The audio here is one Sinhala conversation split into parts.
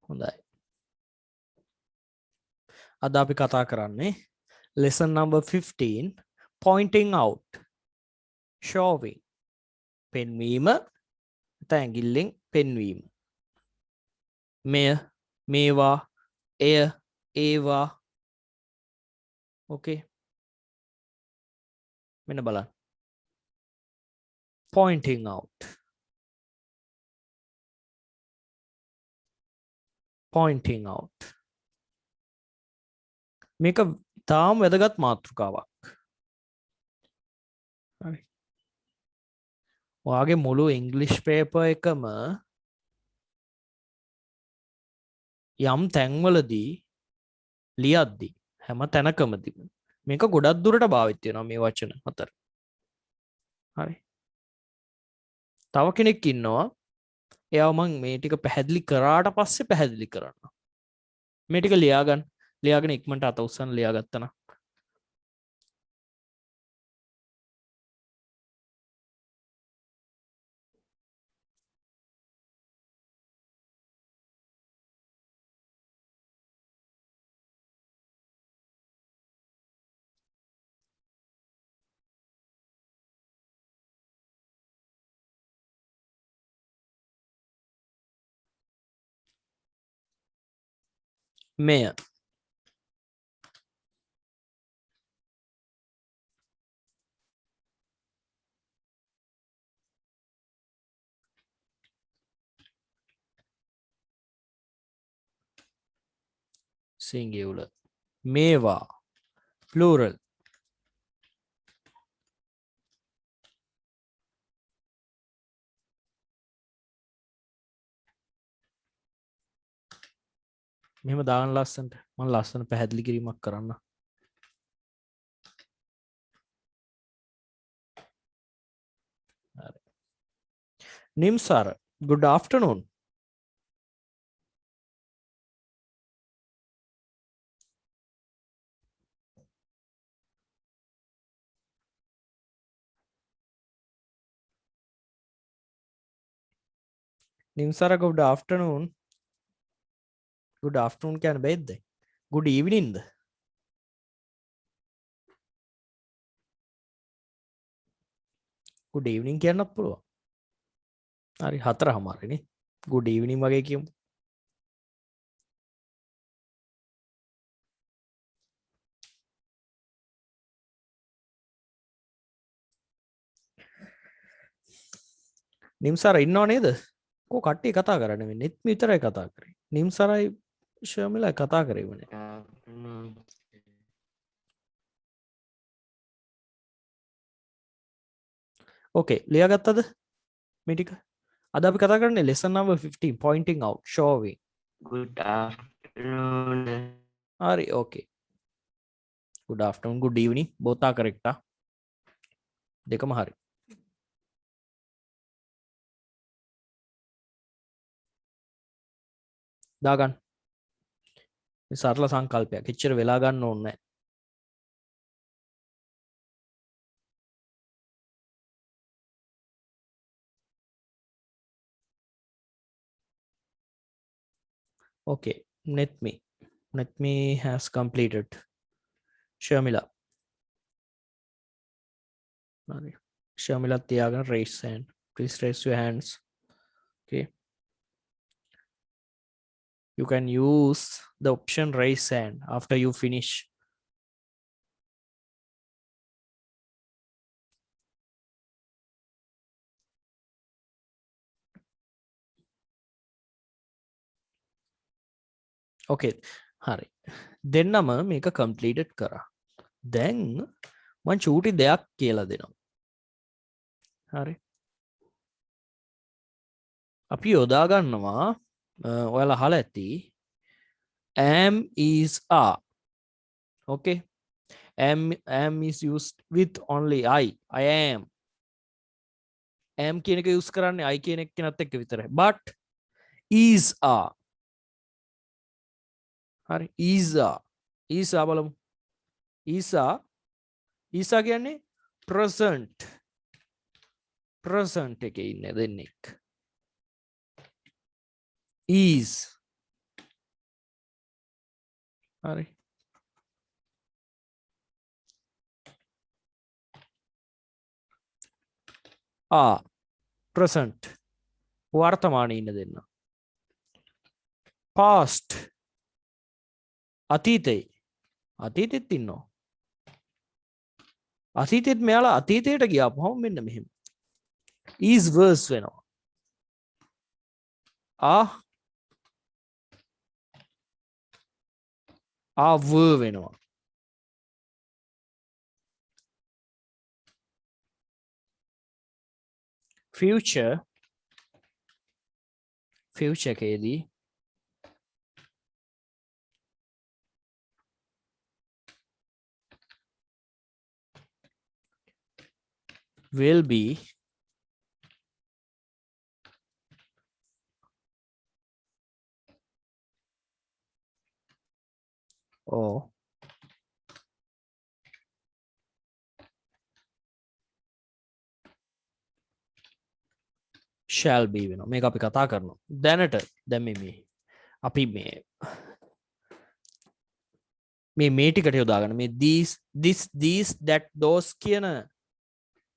හොඳයි. අද අපි කතා කරන්නේ lesson number 15 pointing out showing පෙන්වීම තැඟිල්ලෙන් පෙන්වීම මෙය මේවා එය ඒවා ඕකේ මෙන්න බලන්න pointing out මේක තාම වැදගත් මාතෘකාවක්. හරි. ඔයාගේ මුළු ඉංග්ලිෂ් පේපර් එකම යම් තැන්වලදී ලියද්දී හැම තැනකමදීම මේක ගොඩක් දුරට භාවිත වෙනවා මේ වචන හතර. හරි. තව කෙනෙක් ඉන්නවා එයාව මම මේ ටික පැහැදිලි කරාට පස්සේ පැහැදිලි කරන්න. මේ ටික ලියාගෙන ඉක්මනට අත උස්සන්න ලියාගත්තා නම් මෙය singular මේවා plural මෙහෙම දාන්න ලස්සනට මම ලස්සන පැහැදිලි කිරීමක් කරන්න. හරි. නිම්සාර good afternoon. නිම්සාර good afternoon. good afternoon කියන්න බෑද? good evening ද? good evening කියන්නත් පුළුවන්. හරි 4:00නේ. good evening වගේ කියමු. නිම්සාර ඉන්නව නේද? කො කට්ටිය කතා කරන්නේ මේ නෙත් විතරයි කතා කරේ. නිම්සාරයි ශර්මිලා කතා කරේ වනේ. ඕකේ ලියාගත්තද මේ ටික? අද අපි කතා කරන්නේ lesson number 15 pointing out showing. Good afternoon. හරි ඕකේ. good afternoon good evening both are correct ah. දෙකම හරි. දාගන්න. මේ සරල සංකල්පයක්. එච්චර වෙලා ගන්න ඕනේ නැහැ. Okay, let me has completed. Shamila. Shamila තියාගෙන raise hand. Please raise your hands. Okay. You can use the option raise hand after you finish. Okay. හරි. දෙන්නම මේක completed කරා. දැන් මම චූටි දෙයක් කියලා දෙනවා. හරි. අපි යොදා ගන්නවා ඔයාලා අහලා ඇති am is are. Okay. am is used with only I am. am කියන එක use කරන්නේ I කියන එක්කෙනත් එක්ක විතරයි. but is are. හරි is are බලමු. is are කියන්නේ present එකේ ඉන්නේ දෙන්නෙක්. is හරි. present වර්තමානයේ ඉන්න දෙන්න. past අතීතේ අතීතෙත් ඉන්නවා. අතීතෙත් මෙයාලා අතීතයට ගියාපුවම මෙන්න මෙහෙම is verse වෙනවා. were වෙනවා. future එකේදී will be or shall be වෙනවා. මේක අපි කතා කරනවා. දැනට දැන් මේ අපි මේ ටිකට යොදාගන්න මේ these this these that those කියන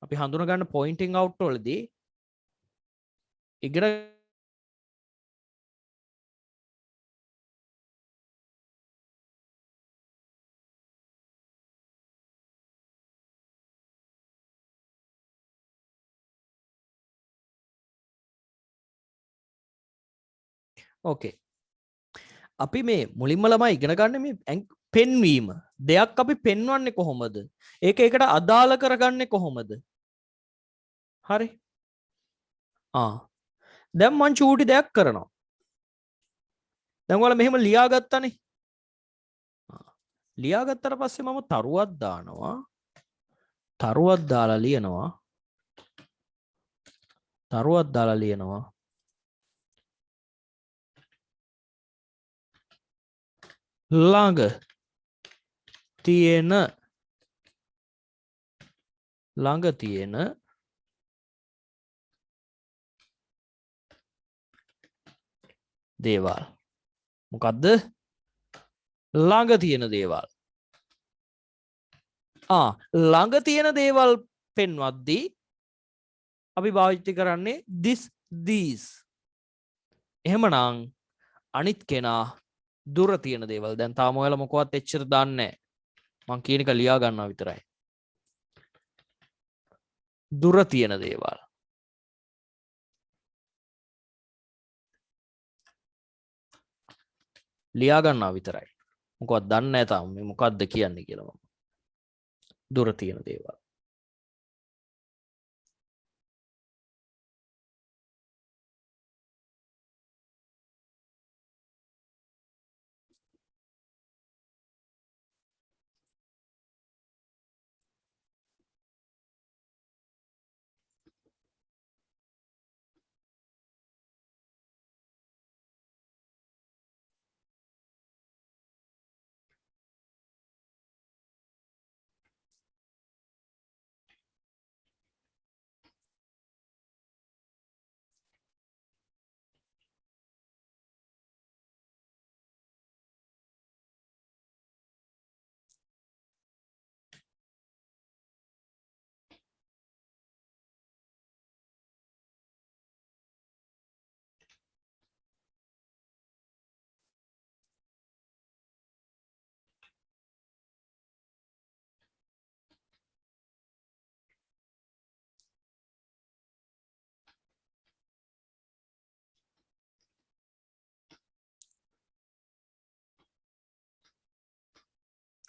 අපි හඳුනා ගන්න pointing out වලදී ඉගෙන ඕකේ. අපි මේ මුලින්ම ළමයි ඉගෙන ගන්න මේ පෙන්වීම දෙයක් අපි පෙන්වන්නේ කොහොමද? ඒක ඒකට අදාළ කරගන්නේ කොහොමද? හරි. දැන් මං චූටි දෙයක් කරනවා. දැන් ඔයාලා මෙහෙම ලියාගත්තනේ. ලියාගත්තට පස්සේ මම තරුවක් දානවා. තරුවක් දාලා ලියනවා. තරුවක් දාලා ලියනවා. ළඟ තියෙන දේවල් මොකද්ද? ළඟ තියෙන දේවල්. ළඟ තියෙන දේවල් පෙන්වද්දී අපි භාවිත කරන්නේ this these. එහෙමනම් අනිත් කෙනා දුර තියෙන දේවල්. දැන් තාම ඔයාලා මොකවත් එච්චර දන්නේ නැහැ. මං කියන එක ලියා ගන්නවා විතරයි. දුර තියෙන දේවල්. ලියා ගන්නවා විතරයි. මොකවත් දන්නේ නැහැ තාම මේ මොකද්ද කියන්නේ කියලා මම. දුර තියෙන දේවල්.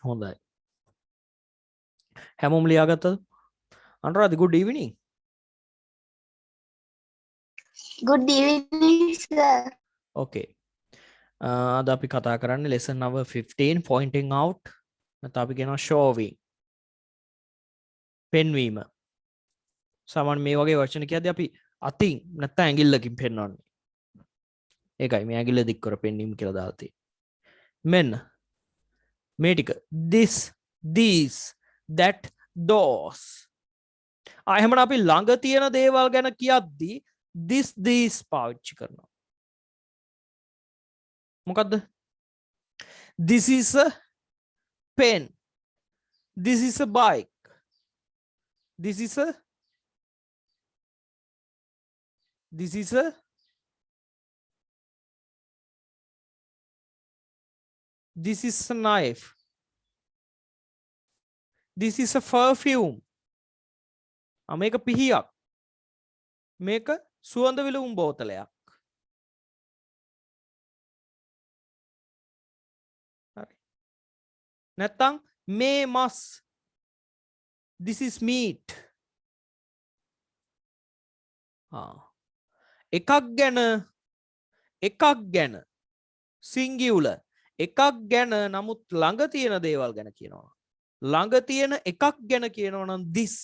හොඳයි. හැමෝම ලියාගත්තද? Anuradha good evening. Good evening, sir. Okay. අද අපි කතා කරන්නේ lesson number 15 pointing out. නැත්නම් අපි කියනවා showing. පෙන්වීම. සාමාන්‍ය මේ වගේ වචන කියද්දී අපි අතින් නැත්නම් ඇඟිල්ලකින් පෙන්වන්නේ. ඒකයි මේ ඇඟිල්ල දික් කර පෙන්වීම කියලා දාලා තියෙන්නේ. මෙන්න මේ ටික this these that those. එහෙමනම් අපි ළඟ තියෙන දේවල් ගැන කියද්දී this these පාවිච්චි කරනවා. මොකද්ද? This is a pen. This is a bike. This is a this is a this is a knife. This is a perfume. මේක පිහියක්. මේක සුවඳ විලවුන් බෝතලයක්. හරි. නැත්තම් මේ මස්. This is meat. එකක් ගැන singular එකක් ගැන නමුත් ළඟ තියෙන දේවල් ගැන කියනවා. ළඟ තියෙන එකක් ගැන කියනවා නම් this.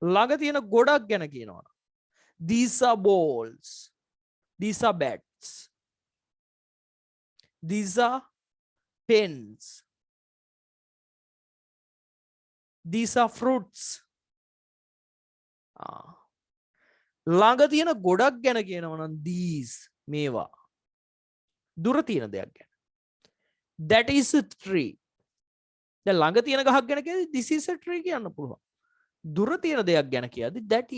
ළඟ තියෙන ගොඩක් ගැන කියනවා. These are balls. These are bats. These are pens. These are fruits. ළඟ තියෙන ගොඩක් ගැන කියනවා නම් these මේවා. දුර තියෙන දෙයක් ගැන. That is a tree. දැන් ළඟ තියෙන ගහක් ගැන කියද්දි this is a tree කියන්න පුළුවන්. දුර තියෙන දෙයක් ගැන කියද්දි that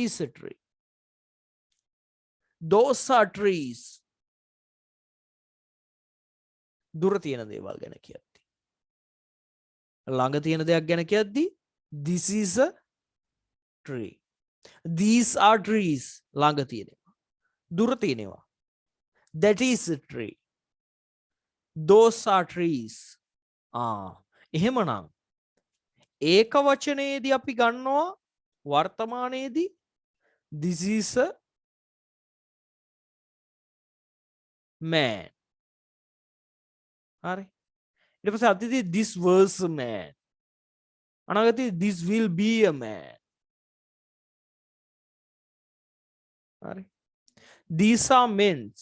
is a tree. Those are trees. දුර තියෙන දේවල් ගැන කියද්දි. ළඟ තියෙන දෙයක් ගැන කියද්දි this is a tree. These are trees. ළඟ තියෙනවා. දුර තියෙනවා. That is a tree. Those are trees. එහෙමනම් ඒක වචනයේදී අපි ගන්නවා වර්තමානයේදී this is a man. හරි. ඊට පස්සේ අතීතයේ this was a man. අනාගතයේ this will be a man. හරි. These are men's.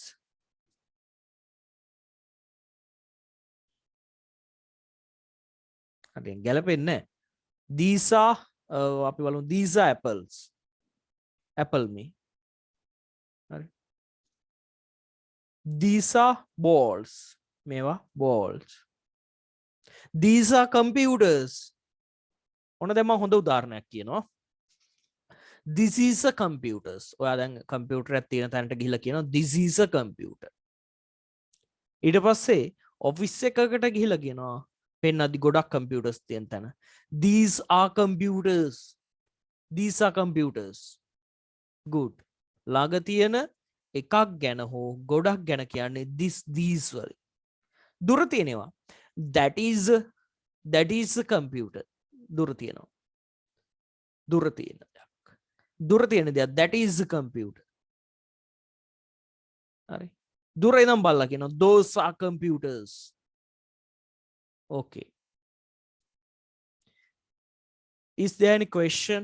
හරි ගැලපෙන්නේ නැහැ. These are අපි බලමු these are apples. Apple me. හරි. These are balls. මේවා balls. These are computers. ඔන්න දැන් මම හොඳ උදාහරණයක් කියනවා. This is a computers. ඔයා දැන් කම්පියුටර් එකක් තියෙන තැනට ගිහිල්ලා කියනවා this is a computer. ඊට පස්සේ ඔෆිස් එකකට ගිහිල්ලා කියනවා පෙන්නද්දි ගොඩක් computers තියෙන තැන. These are computers. These are computers. Good. ළඟ තියෙන එකක් ගැන හෝ ගොඩක් ගැන කියන්නේ these වලින්. දුර තියෙනවා. That is a computer. දුර තියෙනවා. දුර තියෙන දෙයක්. දුර තියෙන දෙයක් that is a computer. හරි. දුර ඉඳන් බලලා කියනවා those are computers. Okay. Is there any question?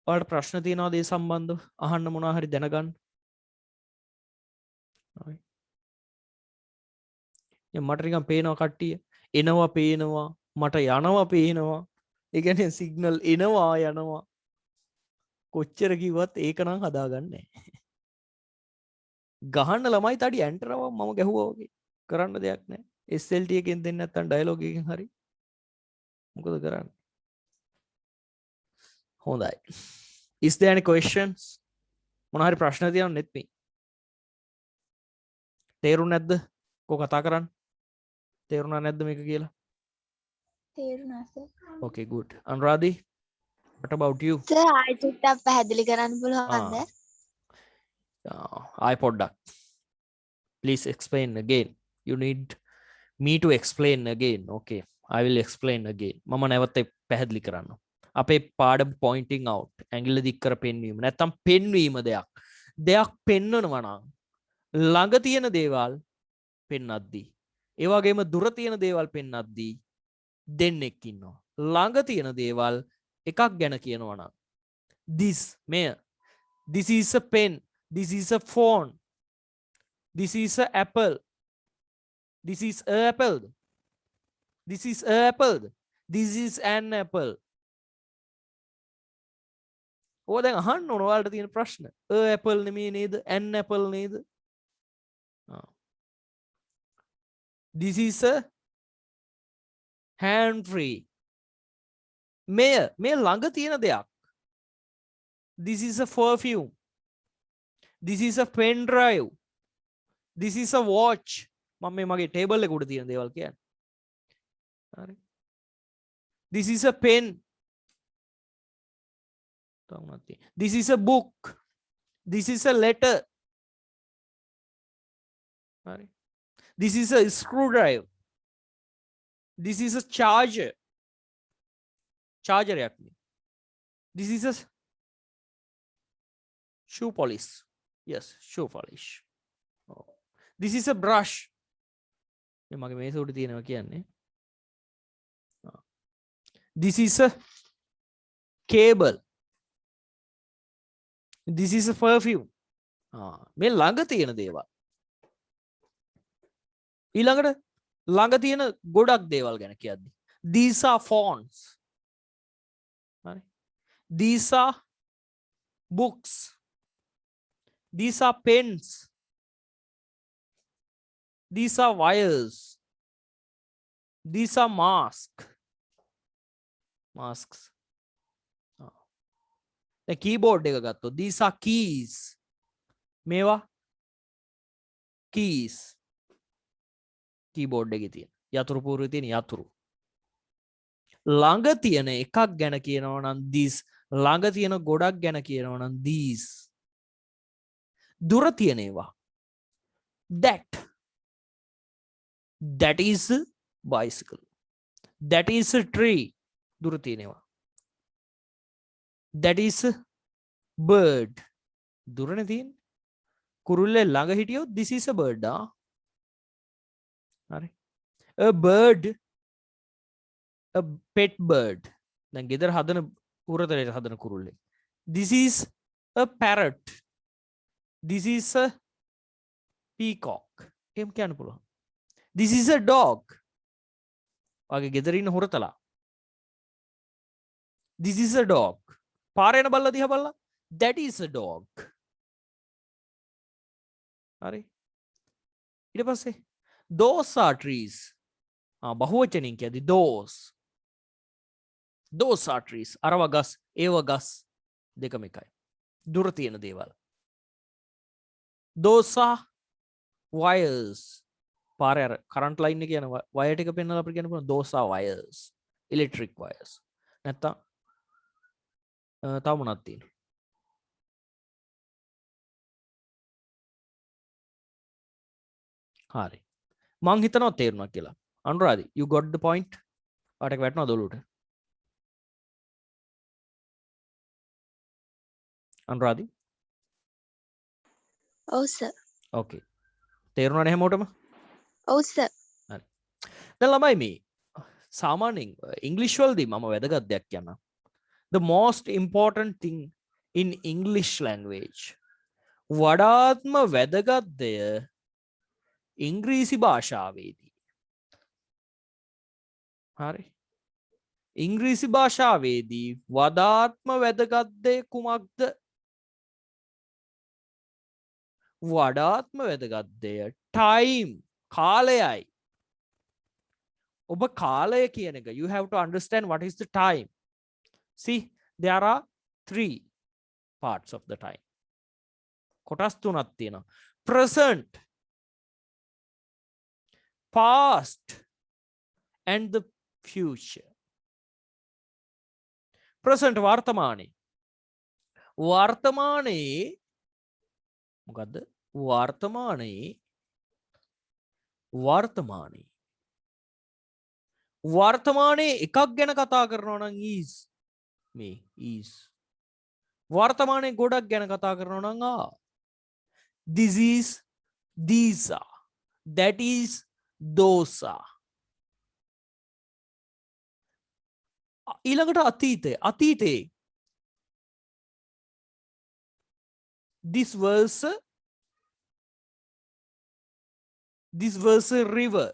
ඔයාලට ප්‍රශ්න තියෙනවද ඒ සම්බන්ධව? අහන්න මොනවා හරි දැනගන්න. හරි. මට නිකන් පේනවා කට්ටිය එනවා පේනවා මට යනවා පේනවා. ඒ කියන්නේ සිග්නල් එනවා යනවා. කොච්චර කිව්වත් ඒක නම් හදාගන්නේ නැහැ. ගහන්න ළමයි තඩි ඇන්ටරව මම ගැහුවා වගේ. කරන්න දෙයක් නැහැ. SLT එකෙන් දෙන්න නැත්නම් ඩයලොග් එකෙන් හරි. මොකද කරන්නේ? හොඳයි. Is there any questions? මොන හරි ප්‍රශ්න තියෙනවද net me? තේරුණා නැද්ද? කො කතා කරන්නේ? තේරුණා නැද්ද මේක කියලා? තේරුණා sir. Okay, good. Anuradhi, what about you? Sir ආයෙත් ටිකක් පැහැදිලි කරන්න පුළුවන්ද? I පොඩ්ඩක්. Please explain again. You need me to explain again. Okay, I will explain again. මම නැවත පැහැදිලි කරන්න. අපේ පාඩම pointing out. ඇඟිල්ල දික් කර පෙන්වීම. නැත්තම් පෙන්වීම දෙයක්. දෙයක් පෙන්වනවා නම් ළඟ තියෙන දේවල් පෙන්වද්දී ඒ වගේම දුර තියෙන දේවල් පෙන්වද්දී දෙන්නෙක් ඉන්නවා. ළඟ තියෙන දේවල් එකක් ගැන කියනවා නම් this is a pen, this is a phone, this is a apple, this is a apple, this is a apple, this is an apple. ඕක දැන් අහන්න ඕන ඔයාලට තියෙන ප්‍රශ්න. apple නෙමෙයි නේද? an apple නේද? This is a hand free. මේ ළඟ තියෙන දෙයක්. This is a perfume. This is a pen drive. This is a watch. මම මේ මගේ ටේබල් එක උඩ තියෙන දේවල් කියන්නේ. හරි. This is a pen. This is a book. This is a letter. Right. This is a screwdriver. This is a charger. Charger yakni. This is a shoe polish. Yes, shoe polish. Oh. This is a brush. මගේ මේස උඩ තියෙනවා කියන්නේ. This is a cable. This is a perfume. මේ ළඟ තියෙන දේවල්. ඊළඟට ළඟ තියෙන ගොඩක් දේවල් ගැන කියද්දි. These are phones. හරි. These are books. These are pens. These are wires. These are masks. The keyboard එක ගත්තොත් these are keys. මේවා keys. keyboard එකේ තියෙන යතුරු පූර්වයේ තියෙන යතුරු. ළඟ තියෙන එකක් ගැන කියනවා නම් these. ළඟ තියෙන ගොඩක් ගැන කියනවා නම් these. දුර තියෙන ඒවා that. That is a bicycle. That is a tree. දුර තියෙනවා. That is a bird. දුරනේ තියෙන්නේ. කුරුල්ලේ ළඟ හිටියොත් this is a bird. හරි. A bird. A pet bird. දැන් ගෙදර හදන උරතලයට හදන කුරුල්ලේ. This is a parrot. This is a peacock. එහෙම කියන්න පුළුවන්. This is a dog. වගේ ගෙදර ඉන්න හොරතලා. This is a dog. පාරේ යන බල්ලා දිහා බලලා. That is a dog. හරි. ඊට පස්සේ those are trees. බහුවචනින් කියද්දි those. Those are trees. අරව ගස්, ඒව ගස් දෙකම එකයි. දුර තියෙන දේවල්. Those are wires. පාරේ අර කරන්ට් ලයින් එක යන වයර් ටික පෙන්නලා අපිට කියන්න පුළුවන් those are wires. Electric wires. නැත්තම් තව මොනවද තියෙන්නේ? හරි. මං හිතනවා තේරුණා කියලා. අනුරාධි, you got the point? ඔයාට වැටෙනවද ඔලුවට? අනුරාධි? ඔව් සර්. Okay. තේරුණානේ හැමෝටම? ඔව් සර්. හරි. දැන් ළමයි මේ සාමාන්‍යයෙන් ඉංග්‍රීසි වලදී මම වැදගත් දෙයක් කියන්නම්. The most important thing in English language. වඩාත්ම වැදගත් දෙය ඉංග්‍රීසි භාෂාවේදී. හරි. ඉංග්‍රීසි භාෂාවේදී වඩාත්ම වැදගත් දෙය කුමක්ද? වඩාත්ම වැදගත් දෙය time. කාලයයි. ඔබ කාලය කියන එක. You have to understand what is the time. See, there are 3 parts of the time. කොටස් තුනක් තියෙනවා. Present, past, and the future. Present වර්තමානයේ. වර්තමානයේ මොකද්ද? වර්තමානයේ එකක් ගැන කතා කරනවා නම් is. මේ is. වර්තමානයේ ගොඩක් ගැන කතා කරනවා නම් this is, these are, that is, those are. ඊළඟට අතීතේ this was a river.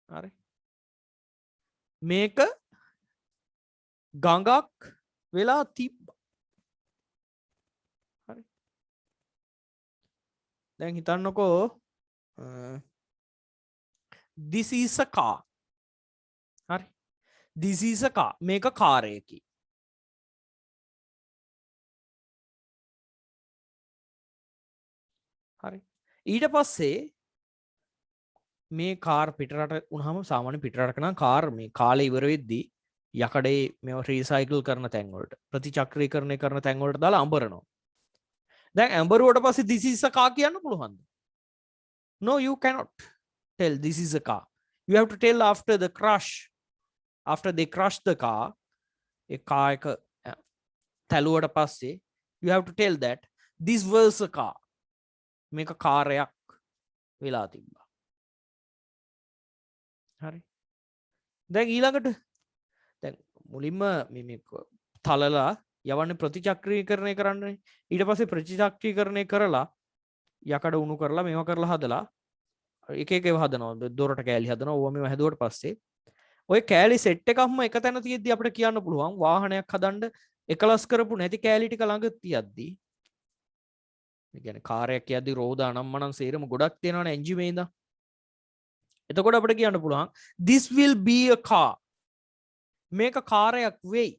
හරි. මේක ගඟක් වෙලා තිබ්බා. හරි. දැන් හිතන්නකෝ this is a car. හරි. this is a car. මේක කාරයකි. හරි. ඊට පස්සේ මේ කාර් පිටරට වුණාම සාමාන්‍ය පිටරටක නම් කාර් මේ කාලේ ඉවර වෙද්දී යකඩේ මේව රීසයිකල් කරන තැන් වලට ප්‍රතිචක්‍රීකරණය කරන තැන් වලට දාලා අඹරනවා. දැන් අඹරුවට පස්සේ this is a car කියන්න පුළුවන්ද? No, you cannot tell this is a car. You have to tell after the crush. After they crush the car, a car එක තැලුවට පස්සේ you have to tell that this was a car. මේක කාර්යයක් වෙලා තිබ්බා. හරි. දැන් ඊළඟට දැන් මුලින්ම මේ තලලා යවන්නේ ප්‍රතිචක්‍රීකරණය කරන්නේ. ඊට පස්සේ ප්‍රතිචක්‍රීකරණය කරලා යකඩ උණු කරලා මේවා කරලා හදලා එක එක ඒවා හදනවා. දොරට කෑලි හදනවා. ඕවා මේවා හැදුවට පස්සේ ඔය කෑලි සෙට් එකක්ම එක තැන තියෙද්දි අපිට කියන්න පුළුවන් වාහනයක් හදන්න එකලස් කරපු නැති කෑලි ටික ළඟ තියද්දි ඒ කියන්නේ කාර්යයක් කියද්දි රෝද අනම්මනම් සේරම ගොඩක් තියෙනවනේ එන්ජිමේ ඉඳන්. එතකොට අපිට කියන්න පුළුවන් this will be a car. මේක කාර්යයක් වෙයි.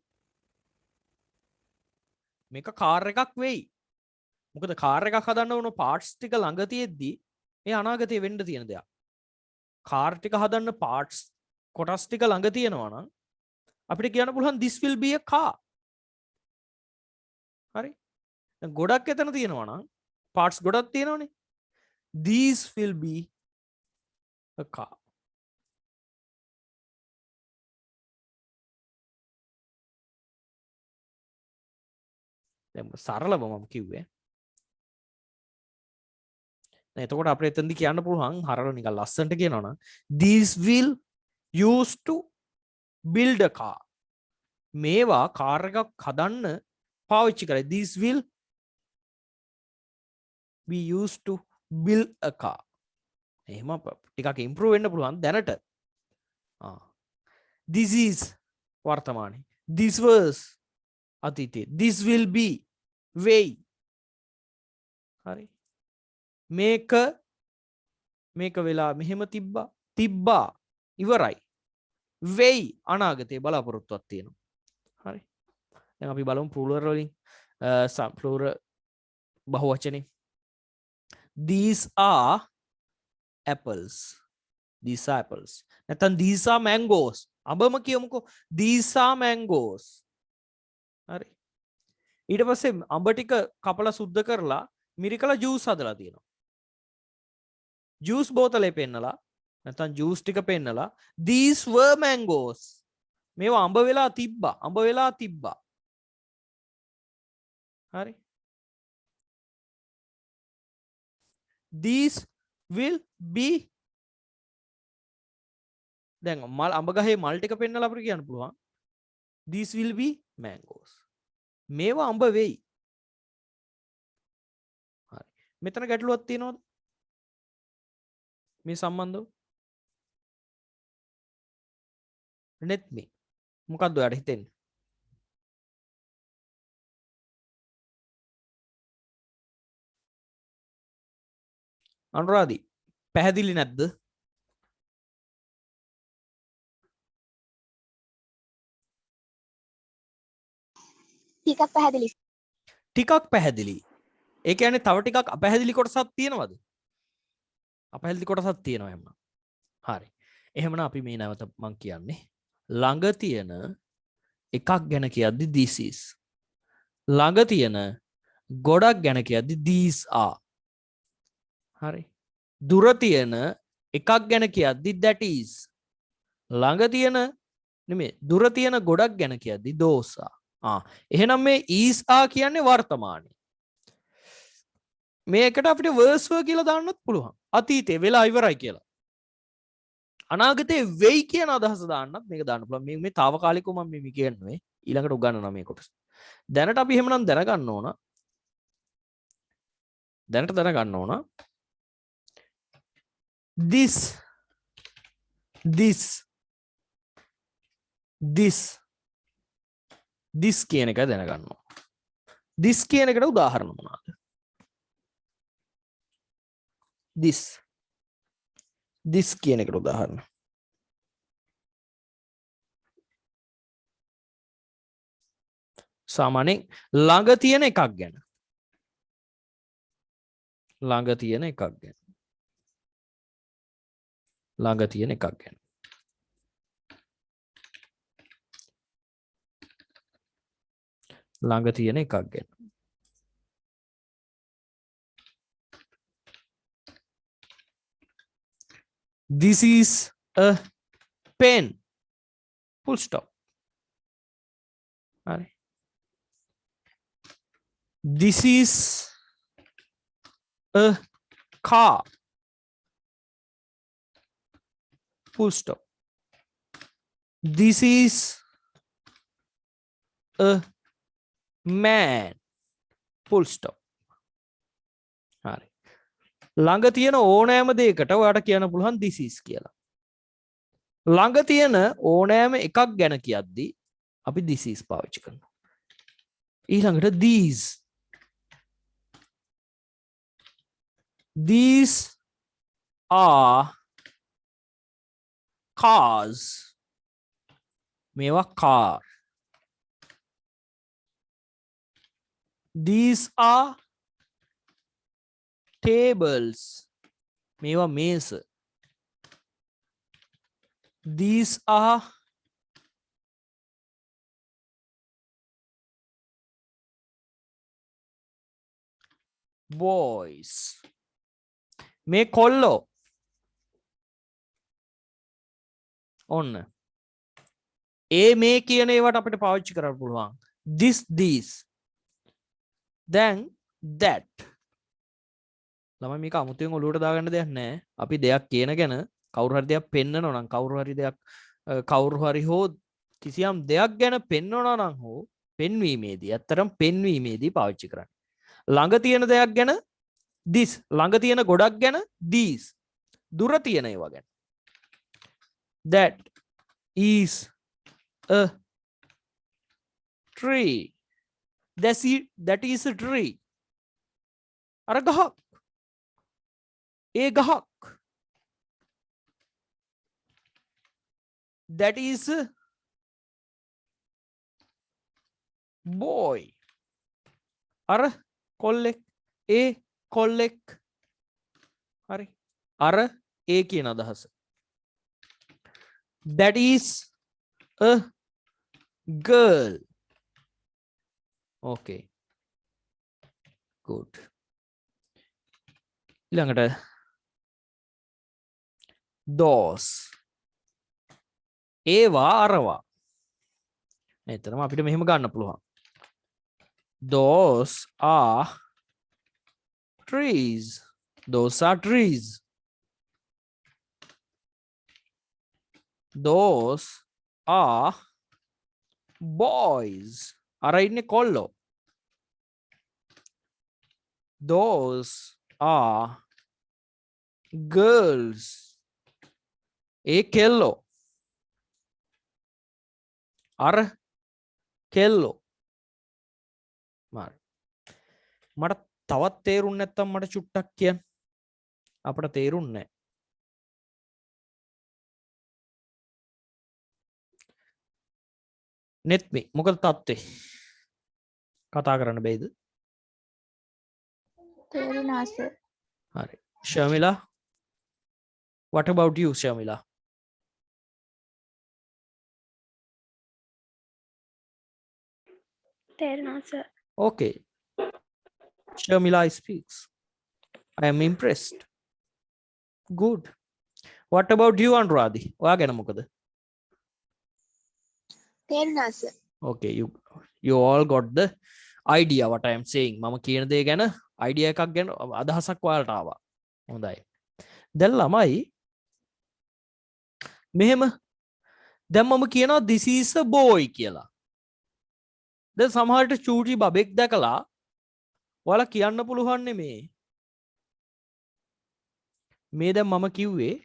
මේක කාර් එකක් වෙයි. මොකද කාර් එකක් හදන්න ඕන පාර්ට්ස් ටික ළඟ තියෙද්දි ඒ අනාගතේ වෙන්න තියෙන දෙයක්. කාර් ටික හදන්න පාර්ට්ස් කොටස් ටික ළඟ තියෙනවා නම් අපිට කියන්න පුළුවන් this will be a car. හරි. දැන් ගොඩක් එතන තියෙනවා නම් පාර්ට්ස් ගොඩක් තියෙනවනේ. These will be a car. දැන් සරලව මම කිව්වේ. දැන් එතකොට අපිට එතනදි කියන්න පුළුවන් හරල නිකන් ලස්සනට කියනවා නම් these will used to build a car. මේවා කාර් එකක් හදන්න පාවිච්චි කරේ. These will be used to build a car. එහෙම ටිකක් ඉම්ප්‍රූව් වෙන්න පුළුවන් දැනට. This is වර්තමානයේ. This was අතීතයේ. This will be way. හරි. මේක වෙලා මෙහෙම තිබ්බා ඉවරයි. වෙයි අනාගතේ බලාපොරොත්තුවක් තියෙනවා. හරි. දැන් අපි බලමු ප්ලූරල් වලින් plural බහුවචනේ. These are apples. These are apples. නැත්නම් these are mangoes. අබම කියමුකෝ these are mangoes. හරි. ඊට පස්සේ අඹ ටික කපලා සුද්ධ කරලා මිරිකලා ජූස් හදලා තියෙනවා. ජූස් බෝතලේ පෙන්නලා නැත්නම් ජූස් ටික පෙන්නලා these were mangoes. මේවා අඹ වෙලා තිබ්බා. හරි. These will be දැන් මල් අඹ ගහේ මල් ටික පෙන්නලා අපිට කියන්න පුළුවන් these will be mangoes. මේවා අඹ වෙයි. හරි. මෙතන ගැටලුවක් තියෙනවද? මේ සම්බන්ධව? net me. මොකක්ද ඔයාලට හිතෙන්නේ? අනුරාධි පැහැදිලි නැද්ද? ටිකක් පැහැදිලි. ටිකක් පැහැදිලි. ඒ කියන්නේ තව ටිකක් අපැහැදිලි කොටසක් තියෙනවද? අපැහැදිලි කොටසක් තියෙනවා එන්න. හරි. එහෙමනම් අපි මේ නැවත මම කියන්නේ ළඟ තියෙන එකක් ගැන කියද්දි this is. ළඟ තියෙන ගොඩක් ගැන කියද්දි these are. හරි. දුර තියෙන එකක් ගැන කියද්දි that is. ළඟ තියෙන නෙමෙයි දුර තියෙන ගොඩක් ගැන කියද්දි those are. එහෙනම් මේ is are කියන්නේ වර්තමානයේ. මේකට අපිට verse were කියලා දාන්නත් පුළුවන්. අතීතේ වෙලා ඉවරයි කියලා. අනාගතේ වෙයි කියන අදහස දාන්නත් මේක දාන්න පුළුවන්. මේ తాවකාලිකව මම මේ කියන්නේ ඊළඟට උගන්වනවා මේ කොටස. දැනට අපි එහෙමනම් දැනගන්න ඕන. this කියන එක දැනගන්න ඕන. this කියන එකට උදාහරණ මොනවාද? this this කියන එකට උදාහරණ. සාමාන්‍යයෙන් ළඟ තියෙන එකක් ගැන. ළඟ තියෙන එකක් ගැන. ළඟ තියෙන එකක් ගැන. ළඟ තියෙන එකක් ගැන. This is a pen. Full stop. Right. This is a car. Full stop. This is a man. Full stop. හරි. ළඟ තියෙන ඕනෑම දෙයකට ඔයාට කියන්න පුළුවන් this is කියලා. ළඟ තියෙන ඕනෑම එකක් ගැන කියද්දී අපි this is පාවිච්චි කරනවා. ඊළඟට these. These are cars. මේවා car. These are tables. මේවා මේස. These are boys. මේ කොල්ලෝ. ඔන්න. මේ කියන ඒවට අපිට පාවිච්චි කරන්න පුළුවන්. This, these. Then that. ළමයි මේක අමුතුවෙන් ඔලුවට දාගන්න දෙයක් නැහැ. අපි දෙයක් කියන ගැන කවුරු හරි දෙයක් පෙන්නනවා නම් කවුරු හරි හෝ කිසියම් දෙයක් ගැන පෙන්වනවා නම් හෝ පෙන්වීමේදී ඇත්තටම පෙන්වීමේදී පාවිච්චි කරන්නේ. ළඟ තියෙන දෙයක් ගැන this, ළඟ තියෙන ගොඩක් ගැන these, දුර තියෙන ඒවා ගැන. That is a tree. That is a tree. අර ගහක්. ඒ ගහක්. That is a boy. අර කොල්ලෙක්. ඒ කොල්ලෙක්. හරි. අර ඒ කියන අදහස. That is a girl. Okay. Good. ඊළඟට those. ඒවා අරවා. එතනම අපිට මෙහෙම ගන්න පුළුවන්. Those are trees. Those are trees. Those are boys. අර ඉන්නේ කොල්ලෝ. Those are girls. ඒ කෙල්ලෝ. අර කෙල්ලෝ. මට තවත් තේරුන්නේ නැත්තම් මට චුට්ටක් කියන්න. අපිට තේරුන්නේ නැහැ. නෙත්මි මොකද තත්ත්වේ? කතා කරන්න බැයිද? තේරුණා සර්. හරි. Shamila, what about you, Shamila? තේරුණා sir. Okay. Shamila speaks. I am impressed. Good. What about you, Anuradhi? ඔයා ගැන මොකද? තේරුණා sir. Okay, you all got the idea what I am saying. මම කියන දේ ගැන idea එකක් ගැන අදහසක් ඔයාලට ආවා. හොඳයි. දැන් ළමයි මෙහෙම දැන් මම කියනවා this is a boy කියලා. දැන් සමහරට චූටි බබෙක් දැකලා ඔයාලා කියන්න පුළුවන් මේ දැන් මම කිව්වේ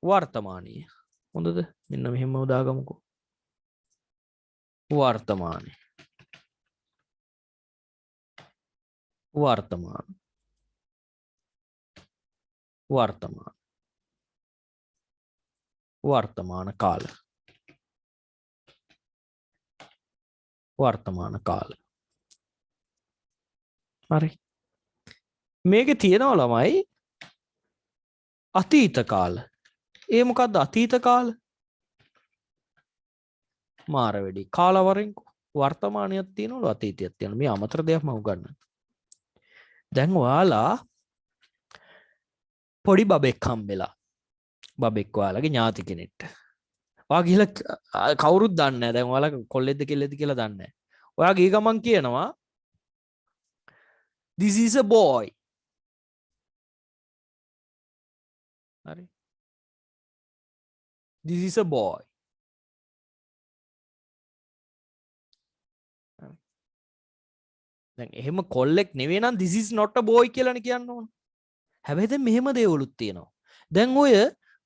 වර්තමානීය. හොඳද? මෙන්න මෙහෙම උදාගමුකෝ. वर्तमान वर्तमान वर्तमान වර්තමාන කාල. වර්තමාන කාල. හරි. මේකේ තියෙනවා ළමයි අතීත කාල. ඒ මොකද්ද අතීත කාල? මාර වෙඩි. කාලවරෙන්කෝ. වර්තමානියක් තියෙනවලු අතීතයක් තියෙනවා. මේ අමතර දෙයක් මම උගන්වන්න. දැන් ඔයාලා පොඩි බබෙක් හම්බෙලා. බබෙක් ඔයාලගේ ඥාති කෙනෙක්ට. ඔයා ගිහලා කවුරුත් දන්නේ නැහැ. දැන් ඔයාලා කොල්ලෙක්ද කෙල්ලෙක්ද කියලා දන්නේ නැහැ. ඔයා ගිහ ගමන් කියනවා this is a boy. හරි. this is a boy. දැන් එහෙම කොල්ලෙක් නෙවෙයි නම් this is not a boy කියලානේ කියන්න ඕන. හැබැයි දැන් මෙහෙම දේවලුත් තියෙනවා. දැන් ඔය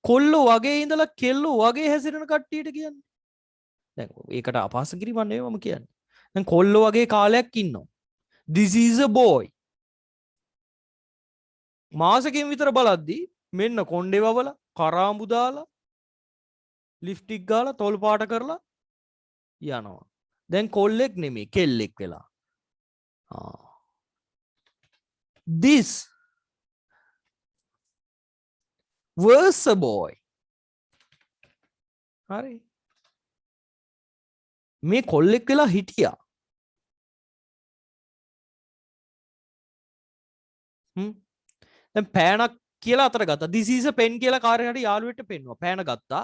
කොල්ලෝ වගේ ඉඳලා කෙල්ලෝ වගේ හැසිරෙන කට්ටියට කියන්නේ. දැන් ඒකට අපහාස කිරීමක් නෙවෙයි මම කියන්නේ. දැන් කොල්ලෝ වගේ කාලයක් ඉන්නවා. this is a boy. මාසෙකින් විතර බලද්දී මෙන්න කොණ්ඩේ වවලා කරාඹු දාලා ලිප්ටික් ගාලා තොල් පාට කරලා යනවා. දැන් කොල්ලෙක් නෙමෙයි කෙල්ලෙක් වෙලා. This was a boy. හරි. මේ කොල්ලෙක් වෙලා හිටියා. දැන් පෑනක් කියලා අතර ගත්තා. this is a pen කියලා කාර්යයට හරි යාළුවෙක්ට පෙන්නුවා. පෑන ගත්තා.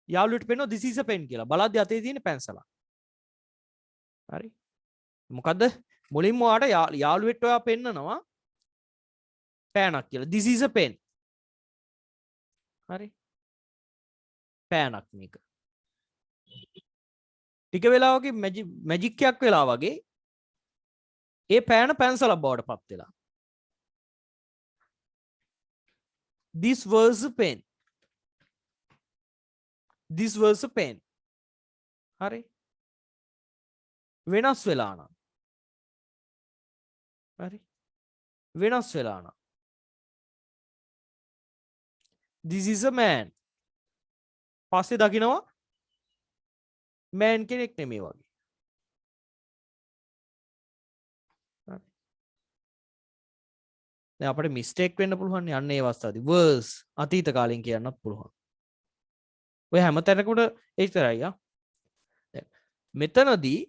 යාළුවෙක්ට පෙන්නුවා this is a pen කියලා. බලද්දි අතේ තියෙන පැන්සල. හරි. මොකද්ද? මුලින්ම ඔයාට යාළුවෙක්ට ඔයා පෙන්නනවා පෑනක් කියලා. this is a pen. හරි. පෑනක් මේක. ටික වෙලාවකින් මැජික් එකක් වෙලා වගේ ඒ පෑන පැන්සලක් බවට පත් වෙලා. this was a pen. this was a pen. හරි. වෙනස් වෙලා නම්. හරි. වෙනස් වෙලා නම්. this is a man. පස්සේ දකින්නවා man කෙනෙක් නෙමෙයි වගේ. දැන් අපිට මිස්ටේක් වෙන්න පුළුවන් යන්න ඒ අවස්ථාවේදී was අතීත කාලෙන් කියන්නත් පුළුවන්. ඔය හැම තැනකම ඒතරයි ආ. දැන් මෙතනදී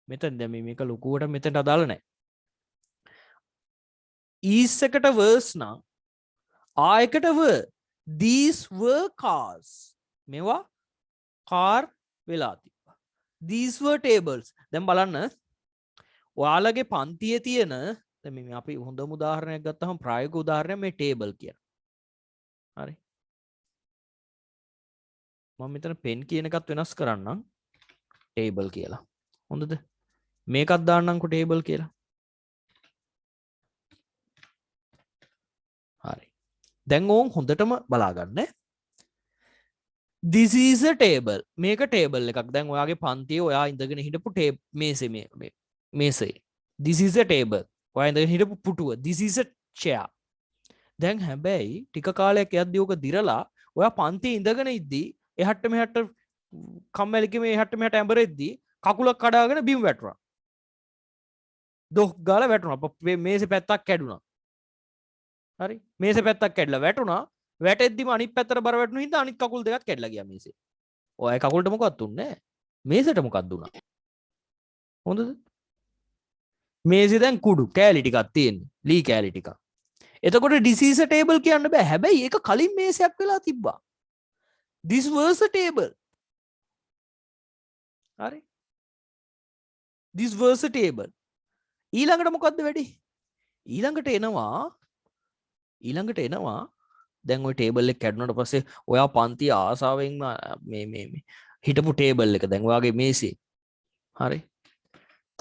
මෙතන දැන් මේක ලොකුවට මෙතනට අදාළ නැහැ. is එකට was නම් ආ එකට were. these were cars. මේවා car වෙලා තිබ්බා. these were tables. දැන් බලන්න ඔයාලගේ පන්තියේ තියෙන දැන් මේ අපි හොඳම උදාහරණයක් ගත්තහම ප්‍රායෝගික උදාහරණයක් මේ ටේබල් කියන. හරි. මම මෙතන පෙන් කියන එකත් වෙනස් කරන්නම් ටේබල් කියලා. හොඳද? මේකත් දාන්නම්කෝ ටේබල් කියලා. හරි. දැන් ඕන් හොඳටම බලාගන්න. this is a table. මේක ටේබල් එකක්. දැන් ඔයාගේ පන්තියේ ඔයා ඉඳගෙන හිටපු මේසේ මේ මේසේ. this is a table. ඔයා ඉඳගෙන හිටපු පුටුව. this is a chair. දැන් හැබැයි ටික කාලයක් යද්දී ඔක දිරලා ඔයා පන්තියේ ඉඳගෙන ඉද්දී එහට මෙහට කම්මැලිකම එහට මෙහට ඇඹරෙද්දී කකුලක් කඩාගෙන බිම් වැටුණා. දොස් ගාලා වැටුණා. මේසේ පැත්තක් කැඩුනා. හරි. මේසේ පැත්තක් කැඩලා වැටුණා. වැටෙද්දිම අනිත් පැත්තට බර වැටුණු හින්දා අනිත් කකුල් දෙකත් කැඩලා ගියා මේසේ. ඔය කකුලට මොකක්ද උන්නේ නැහැ. මේසෙට මොකක්ද උනා? හොඳද? මේසේ දැන් කුඩු කෑලි ටිකක් තියෙන්නේ. ලී කෑලි ටිකක්. එතකොට disease table කියන්න බෑ. හැබැයි ඒක කලින් මේසයක් වෙලා තිබ්බා. this was a table. හරි. this was a table. ඊළඟට මොකද්ද වෙන්නේ? ඊළඟට එනවා දැන් ওই ටේබල් එක කැඩුණාට පස්සේ ඔයා පන්ති ආසාවෙන් මේ හිටපු ටේබල් එක දැන් ඔයාගේ මේසේ. හරි.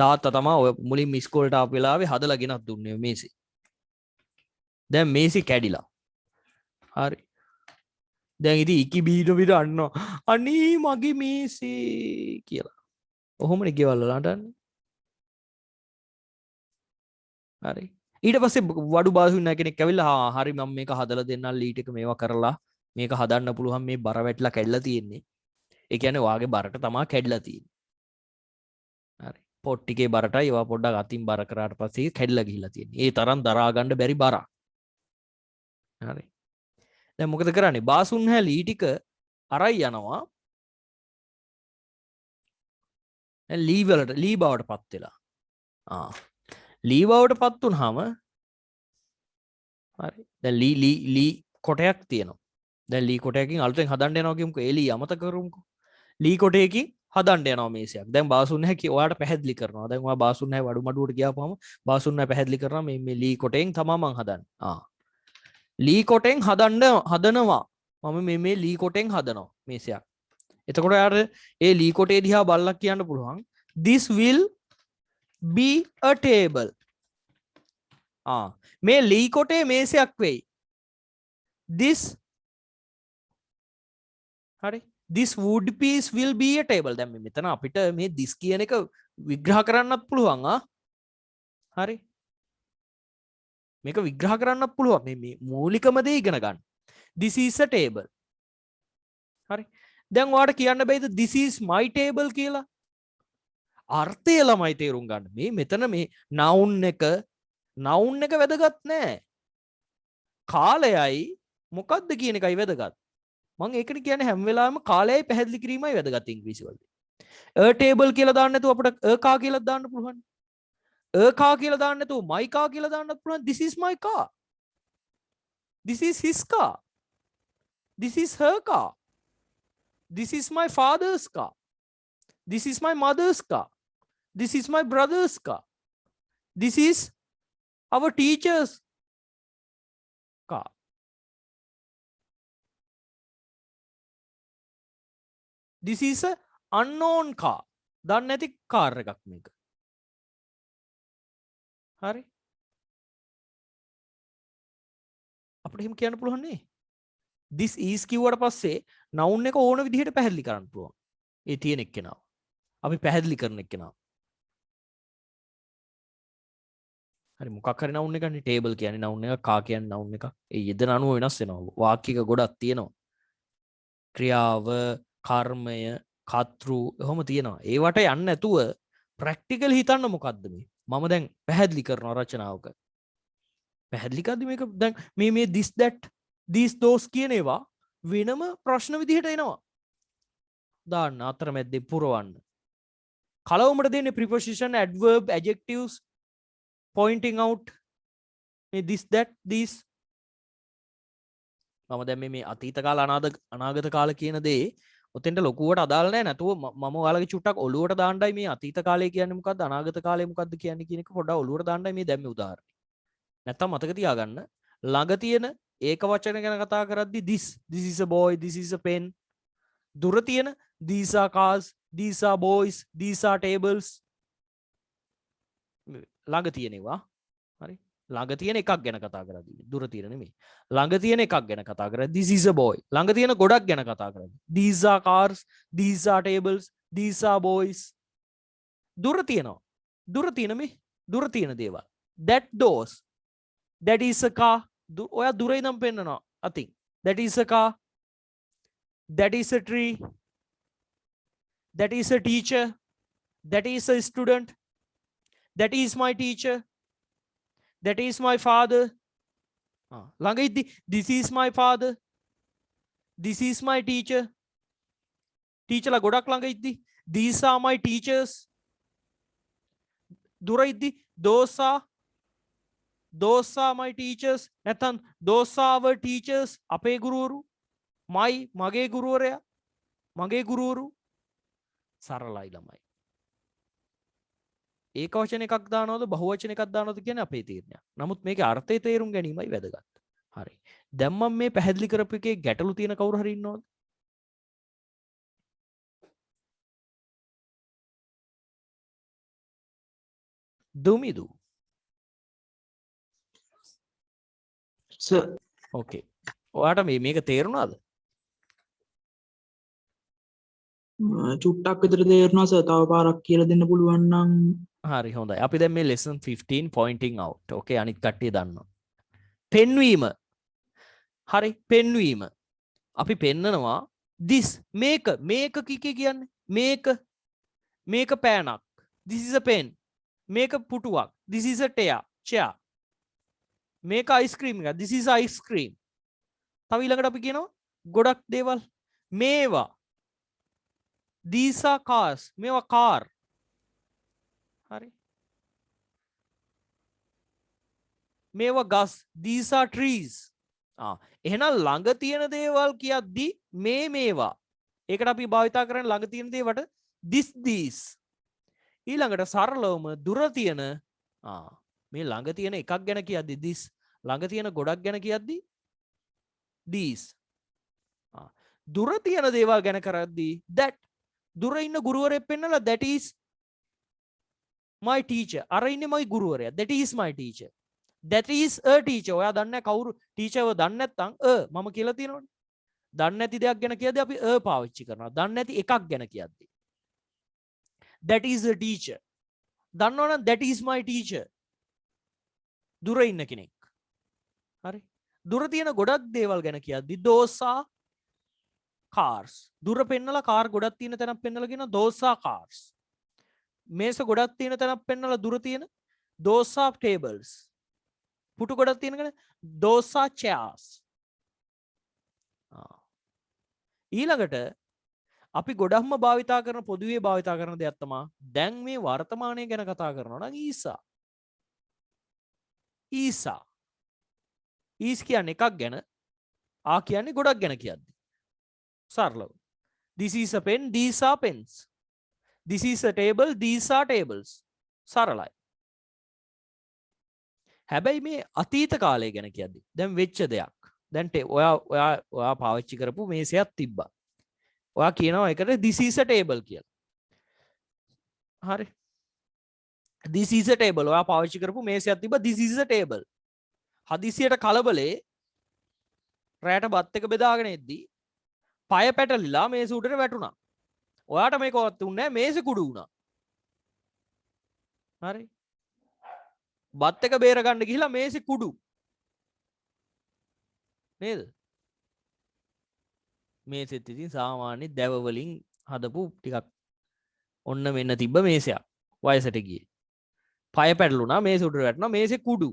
තාත්තා තමයි ඔය මුලින්ම ඉස්කෝලේට ආපු වෙලාවේ හදලා ගෙනත් දුන්නේ මේසේ. දැන් මේසේ කැඩිලා. හරි. දැන් ඉතින් ඉකි බීඩ අන්නවා. අනේ මගේ මේසේ කියලා. ඔහොමනේ ගෙවල් වලට අන්නේ. හරි. ඊට පස්සේ වඩු බාසු ඉන්න කෙනෙක් ඇවිල්ලා හරි මම මේක හදලා දෙන්නම් ලීට් එක මේවා කරලා මේක හදන්න පුළුවන් මේ බර වැටලා කැඩලා තියෙන්නේ. ඒ කියන්නේ ඔයාගේ බරට තමයි කැඩලා තියෙන්නේ. හරි. පොට් ටිකේ බරටයි ඒවා පොඩ්ඩක් අතින් බර කරාට පස්සේ කැඩලා ගිහිල්ලා තියෙන්නේ. ඒ තරම් දරා ගන්න බැරි බරක්. හරි. දැන් මොකද කරන්නේ? බාසුන් හැලී ටික අරයි යනවා. දැන් ලී බවට පත් වෙලා. ලී බවට පත් වුනහම හරි. දැන් ලී කොටයක් තියෙනවා. දැන් ලී කොටයකින් අලුතෙන් හදන්න යනවා කියමුකෝ. ඒ ලී අමතක කරමුකෝ. ලී කොටයකින් හදන්න යනවා මේසයක්. දැන් බාසුන් නැහැ ඔයාලට පැහැදිලි කරනවා. දැන් ඔයා බාසුන් නැහැ වඩු මඩුවට ගියාපුවම බාසුන් නැහැ පැහැදිලි කරනවා මේ ලී කොටයෙන් තමයි මං හදන්නේ. ලී කොටෙන් හදනවා. මම මේ ලී කොටෙන් හදනවා මේසයක්. එතකොට යාට ඒ ලී කොටේ දිහා බලලා කියන්න පුළුවන් this will be a table. මේ ලී කොටේ මේසයක් වෙයි. this හරි this wood piece will be a table. දැන් මෙතන අපිට මේ this කියන එක විග්‍රහ කරන්නත් පුළුවන්. හරි මේක විග්‍රහ කරන්නත් පුළුවන්. මේ මූලිකම දේ ඉගෙන ගන්න. this is a table. හරි දැන් ඔයාලට කියන්න බෑද this is my table කියලා? අර්ථය ළමයි තේරුම් ගන්න. මේ මෙතන මේ noun එක වැදගත් නෑ. කාලයයි මොකක්ද කියන එකයි වැදගත්. මම ඒකට කියන්නේ හැම වෙලාවෙම කාලයයි පැහැදිලි කිරීමයි වැදගත් ඉංග්‍රීසි වලදී. a table කියලා දාන්න නැතුව අපිට a car කියලා දාන්න පුළුවන්. a car කියලා දාන්න නැතුව my car කියලා දාන්නත් පුළුවන්. this is my car. this is his car. this is her car. this is my father's car. this is my mother's car. this is my brother's car. this is our teacher's car. this is a unknown car. දන්නේ නැති කාර් එකක් මේක. හරි අපිට එහෙම කියන්න පුළුවන් නේ. this is කිව්වට පස්සේ noun එක ඕන විදිහට පැහැදිලි කරන්න පුළුවන්. ඒ තියෙන එක්කෙනාව. අපි පැහැදිලි කරන එක්කෙනාව. හරි මොකක් හරි noun එකනේ table කියන්නේ noun එක, car කියන්නේ noun එක. ඒ යෙදෙන අනුව වෙනස් වෙනවා. වාක්‍යයක ගොඩක් තියෙනවා. ක්‍රියාව, කර්මය, කර්තෘ එහෙම තියෙනවා. ඒවට යන්නේ නැතුව ප්‍රැක්ටිකල් හිතන්න මොකද්ද මේ? මම දැන් පැහැදිලි කරනවා රචනාවක. පැහැදිලි කරද්දි මේක දැන් මේ this that these those කියන ඒවා වෙනම ප්‍රශ්න විදිහට එනවා. දාන්න අතරමැද්දේ පුරවන්න. කලවමට දෙන්නේ preposition, adverb, adjectives, pointing out මේ this that these. මම දැන් මේ අතීත කාල අනාගත කාල කියන දේ ඔතෙන්ට ලොකුවට අදාළ නැහැ. නැතුව මම ඔයාලගේ චුට්ටක් ඔලුවට දාන්නයි මේ අතීත කාලය කියන්නේ මොකද්ද අනාගත කාලය මොකද්ද කියන්නේ කියන එක පොඩ්ඩක් ඔලුවට දාන්නයි මේ දැන් මේ උදාහරණය. නැත්තම් මතක තියාගන්න ළඟ තියෙන ඒක වචන ගැන කතා කරද්දි this is a boy, this is a pen. දුර තියෙන these are cars, these are boys, these are tables. ළඟ තියෙනවා. හරි ළඟ තියෙන එකක් ගැන කතා කරද්දී දුර තියෙන නෙමෙයි. ළඟ තියෙන එකක් ගැන කතා කරද්දී this is a boy. ළඟ තියෙන ගොඩක් ගැන කතා කරද්දී these are cars, these are tables, these are boys. දුර තියෙනවා. දුර තියෙන මේ දුර තියෙන දේවල්. that those. that is a car. ඔයා දුර ඉඳන් පෙන්නනවා අතින්. that is a car. that is a tree. that is a teacher. that is a student. that is my teacher. that is my father. ළඟ ඉද්දි this is my father. this is my teacher. ටීචර්ලා ගොඩක් ළඟ ඉද්දි these are my teachers. දුර ඉද්දි those are my teachers. නැත්නම් those are our teachers. අපේ ගුරුවරු. මගේ ගුරුවරයා. මගේ ගුරුවරු. සරලයි ළමයි. ඒක වචන එකක් දානවද බහුවචන එකක් දානවද කියන්නේ අපේ තීරණයක්. නමුත් මේකේ අර්ථය තේරුම් ගැනීමයි වැදගත්. හරි. දැන් මම මේ පැහැදිලි කරපු එකේ ගැටලු තියෙන කවුරු හරි ඉන්නවද? දුමිදු. සර් ඕකේ. ඔයාට මේක තේරුණාද? චුට්ටක් විතර තේරුණා සර්. තව පාරක් කියලා දෙන්න පුළුවන් නම් හරි හොඳයි. අපි දැන් මේ lesson 15 pointing out. ඕකේ අනිත් කට්ටිය දන්නවා. පෙන්වීම. හරි පෙන්වීම. අපි පෙන්නනවා this මේක කිකේ කියන්නේ මේක පෑනක්. this is a pen. මේක පුටුවක්. this is a chair. මේක ice cream එකක්. this is ice cream. තව ඊළඟට අපි කියනවා ගොඩක් දේවල් මේවා. these are cars. මේවා car. හරි. මේවා ගස්. these are trees. එහෙනම් ළඟ තියෙන දේවල් කියද්දි මේවා. ඒකට අපි භාවිතා කරන්නේ ළඟ තියෙන දේවට these. ඊළඟට සරලවම දුර තියෙන මේ ළඟ තියෙන එකක් ගැන කියද්දි this, ළඟ තියෙන ගොඩක් ගැන කියද්දි these. දුර තියෙන දේවල් ගැන කරද්දි that. දුර ඉන්න ගුරුවරයෙක් පෙන්නලා that is my teacher. අර ඉන්නේ මගේ ගුරුවරයා. that is my teacher. that is a teacher. ඔයා දන්නේ කවුරු ටීචර්ව දන්නේ නැත්නම් මම කියලා තියෙනවනේ. දන්නේ නැති දෙයක් ගැන කියද්දි අපි පාවිච්චි කරනවා. දන්නේ නැති එකක් ගැන කියද්දි that is a teacher. දන්නවනම් that is my teacher. දුර ඉන්න කෙනෙක්. හරි. දුර තියෙන ගොඩක් දේවල් ගැන කියද්දි those are cars. දුර පෙන්නලා කාර් ගොඩක් තියෙන තැනක් පෙන්නලා කියන those are cars. මේස ගොඩක් තියෙන තැනක් පෙන්නලා දුර තියෙන those are tables. පුටු ගොඩක් තියෙන කෙන those are chairs. ඊළඟට අපි ගොඩක්ම භාවිතා කරන පොදුවේ භාවිතා කරන දෙයක් තමයි දැන් මේ වර්තමානය ගැන කතා කරනවා නම් ඊසා. ඊස් කියන්නේ එකක් ගැන, ආ කියන්නේ ගොඩක් ගැන කියද්දි. සරලව. This is a pen, these are pens. This is a table, these are tables. සරලයි. හැබැයි මේ අතීත කාලය ගැන කියද්දි දැන් වෙච්ච දෙයක්. දැන් ඔයා පාවිච්චි කරපු මේසයක් තිබ්බා. ඔයා කියනවා එකට this is a table කියලා. හරි. this is a table. ඔයා පාවිච්චි කරපු මේසයක් තිබ්බා this is a table. හදිසියට කලබලේ රැට බත් එක බෙදාගෙන ඉද්දි පය පැටලිලා මේස උඩට වැටුණා. ඔයාට මේකවත් උන්නේ නැහැ මේසෙ කුඩු වුණා. හරි. බත් එක බේර ගන්න ගිහිලා මේසෙ කුඩු. නේද? මේසෙත් ඉතින් සාමාන්‍ය දැව වලින් හදපු ටිකක් ඔන්න මෙන්න තිබ්බ මේසයක්. වයසට ගියේ. පය පැටලුණා මේසෙ උඩට වැටුණා මේසෙ කුඩු.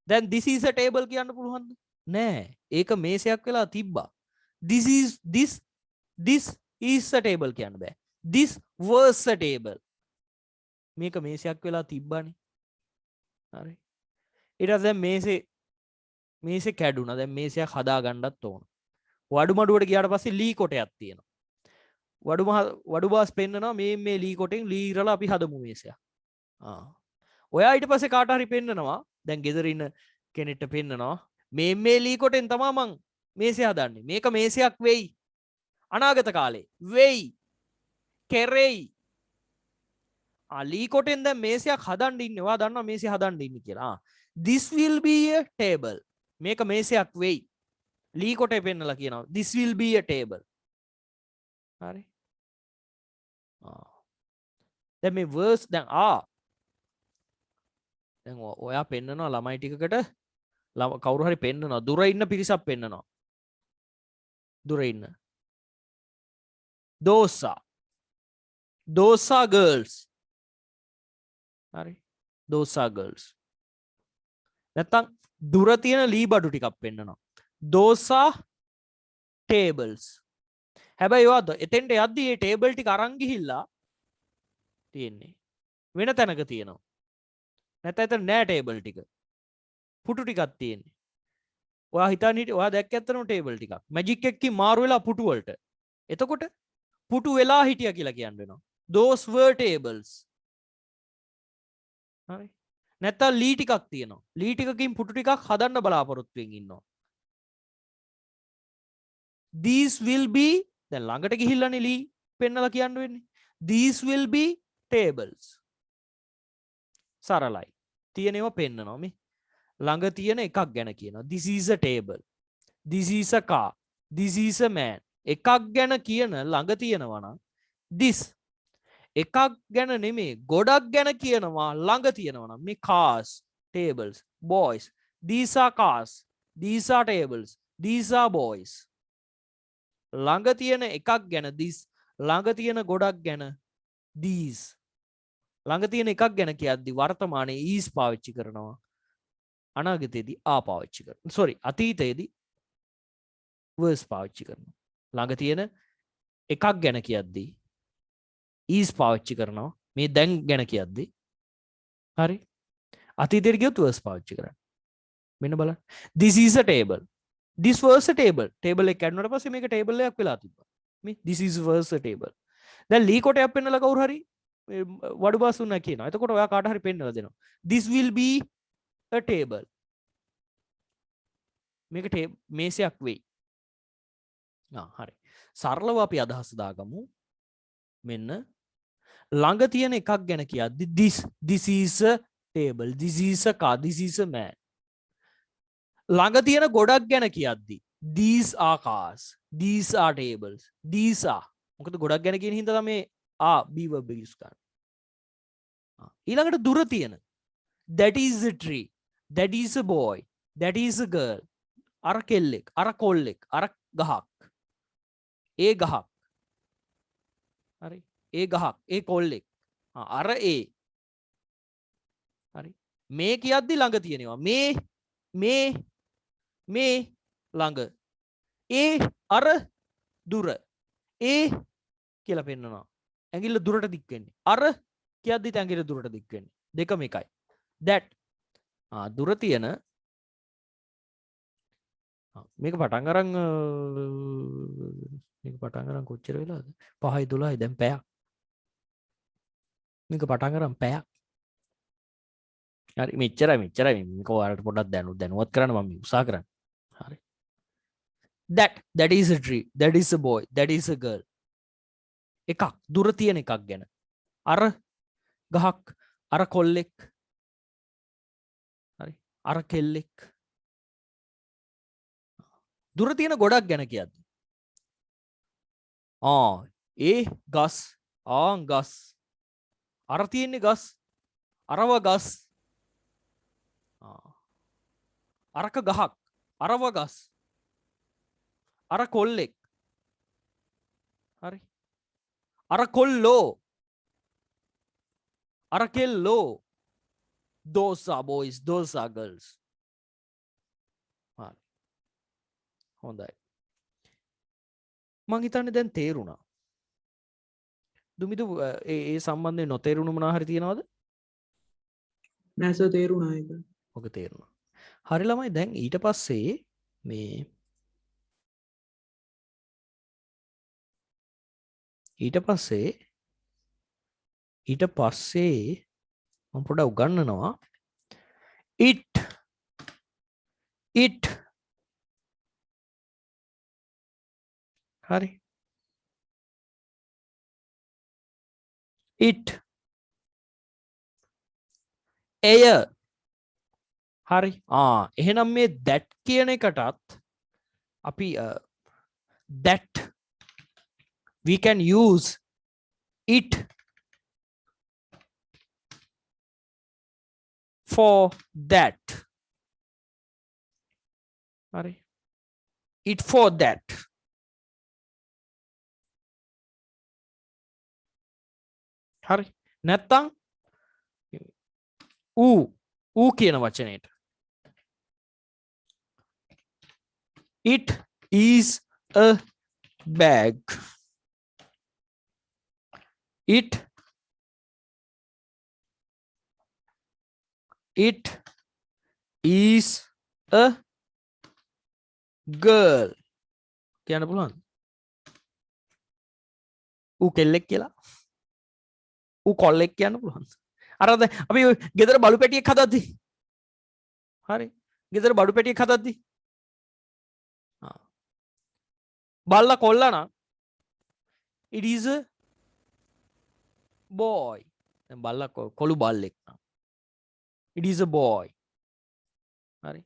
දැන් this is a table කියන්න පුළුවන්ද? නෑ. ඒක මේසයක් වෙලා තිබ්බා. this is a table කියන්න බෑ. this was a table. මේක මේසයක් වෙලා තිබ්බනේ. හරි. ඊට පස්සේ මේසෙ කැඩුණා. දැන් මේසයක් හදා ගන්නත් ඕන. වඩු මඩුවට ගියාට පස්සේ ලී කොටයක් තියෙනවා. වඩු බාස් පෙන්නනවා මේ ලී කොටෙන් ලී ඉරලා අපි හදමු මේසයක්. ඔයා ඊට පස්සේ කාට හරි පෙන්නනවා. දැන් ගෙදර ඉන්න කෙනෙක්ට පෙන්නනවා මේ ලී කොටෙන් තමයි මං මේසය හදන්නේ. මේක මේසයක් වෙයි. අනාගත කාලේ වෙයි. කෙරෙයි. ලී කොටෙන් දැන් මේසයක් හදන්න ඉන්නේ. ඔයා දන්නවා මේසය හදන්න ඉන්නේ කියලා. this will be a table. මේක මේසයක් වෙයි. ලී කොටේ පෙන්නලා කියනවා this will be a table. හරි. දැන් මේ verse දැන් දැන් ඔයා පෙන්නනවා ළමයි ටිකකට කවුරු හරි පෙන්නනවා දුර ඉන්න පිරිසක් පෙන්නනවා. දුර ඉන්න. those are girls. හරි. those are girls. නැත්තම් දුර තියෙන ලී බඩු ටිකක් පෙන්නනවා. those are tables. හැබැයි ඔයා එතෙන්ට යද්දි මේ ටේබල් ටික අරන් ගිහිල්ලා තියෙන්නේ වෙන තැනක තියෙනවා. නැත්නම් එතන නෑ ටේබල් ටික. පුටු ටිකක් තියෙන්නේ. ඔයා හිතන්නේ හිටිය ඔයා දැක්ක ඇත්තටම ටේබල් ටිකක්. මැජික් එකකින් මාරු වෙලා පුටු වලට. එතකොට පුටු වෙලා හිටියා කියලා කියන්න වෙනවා. those were tables. හරි. නැත්නම් ලී ටිකක් තියෙනවා. ලී ටිකකින් පුටු ටිකක් හදන්න බලාපොරොත්තු වෙමින් ඉන්නවා. these will be දැන් ළඟට ගිහිල්ලානේ ලී පෙන්නලා කියන්න වෙන්නේ. these will be tables. සරලයි. තියෙනවා පෙන්නනවා මේ. ළඟ තියෙන එකක් ගැන කියනවා. this is a table. this is a car. this is a man. එකක් ගැන කියන ළඟ තියෙනවා නම් this. එකක් ගැන නෙමෙයි ගොඩක් ගැන කියනවා ළඟ තියෙනවා නම් මේ cars, tables, boys. these are cars. these are tables. these are boys. ළඟ තියෙන එකක් ගැන this ළඟ තියෙන ගොඩක් ගැන these ළඟ තියෙන එකක් ගැන කියද්දි වර්තමානයේ is පාවිච්චි කරනවා අනාගතයේදී ආ පාවිච්චි කරනවා sorry අතීතයේදී was පාවිච්චි කරනවා ළඟ තියෙන එකක් ගැන කියද්දි is පාවිච්චි කරනවා මේ දැන් ගැන කියද්දි හරි අතීතයට ගියොත් was පාවිච්චි කරන්න මෙන්න බලන්න this is a table this was a table එක කැඩුණාට පස්සේ මේක table එකක් වෙලා තිබ්බා මේ this is was a table දැන් ලී කොටයක් පෙන්නලා කවුරු හරි වඩු බාසුනා කියනවා එතකොට ඔයා කාට හරි පෙන්නලා දෙනවා this will be a table මේක මේසයක් වෙයි හරි සරලව අපි අදහස් දාගමු මෙන්න ළඟ තියෙන එකක් ගැන කියද්දි this is a table this is a car this is a man ළඟ තියෙන ගොඩක් ගැන කියද්දි these are cars these are tables these are මොකද ගොඩක් ගැන කියන හින්දා තමයි be verb එක use කරන්නේ ඊළඟට දුර තියෙන that is a tree that is a boy that is a girl අර කෙල්ලෙක් අර කොල්ලෙක් අර ගහක් ඒ ගහක් හරි ඒ ගහක් ඒ කොල්ලෙක් අර ඒ හරි මේ කියද්දි ළඟ තියෙනවා මේ ළඟ ඒ අර දුර ඒ කියලා පෙන්නනවා ඇඟිල්ල දුරට දික් වෙන්නේ අර කියද්දි ඇඟිල්ල දුරට දික් වෙන්නේ දෙකම එකයි that දුර තියෙන මේක පටන් අරන් කොච්චර වෙලාද 5:12 දැන් පැයක් මේක පටන් අරන් පැයක් හරි මෙච්චරයි මේක ඔයාලට පොඩ්ඩක් දැනුවත් කරන්න මම උත්සාහ කරන්නේ හරි that is a tree that is a boy that is a girl එකක් දුර තියෙන එකක් ගැන අර ගහක් අර කොල්ලෙක් හරි අර කෙල්ලෙක් දුර තියෙන ගොඩක් ගැන කියද්දි ඒ ගස් ගස් අර තියෙන්නේ ගස් අරව ගස් අරක ගහක් අරව ගස් අර කොල්ලෙක් හරි අර කොල්ලෝ අර කෙල්ලෝ those are boys those are girls හරි හොඳයි මං හිතන්නේ දැන් තේරුණා දුමිදු ඒ සම්බන්ධයෙන් නොතේරුණු මොනවා හරි තියනවද නෑ සර් තේරුණා ඒක ඔක තේරුණා හරි ළමයි දැන් ඊට පස්සේ මම පොඩ්ඩක් උගන්වනවා it හරි it එය හරි එහෙනම් මේ that කියන එකටත් අපි that we can use it for that හරි it for that හරි නැත්තම් ඌ කියන වචනයට it is a bag it is a girl කියන්න පුළුවන් ඌ කෙල්ලෙක් කියලා ඌ කොල්ලෙක් කියන්න පුළුවන් අරද අපි ගෙදර බලු පැටියෙක් හදද්දි හරි ගෙදර බඩු පැටියෙක් හදද්දි බල්ලා කොල්ලා නම් it is a boy දැන් බල්ලා කොළු බල්ලෙක් නම් it is a boy හරි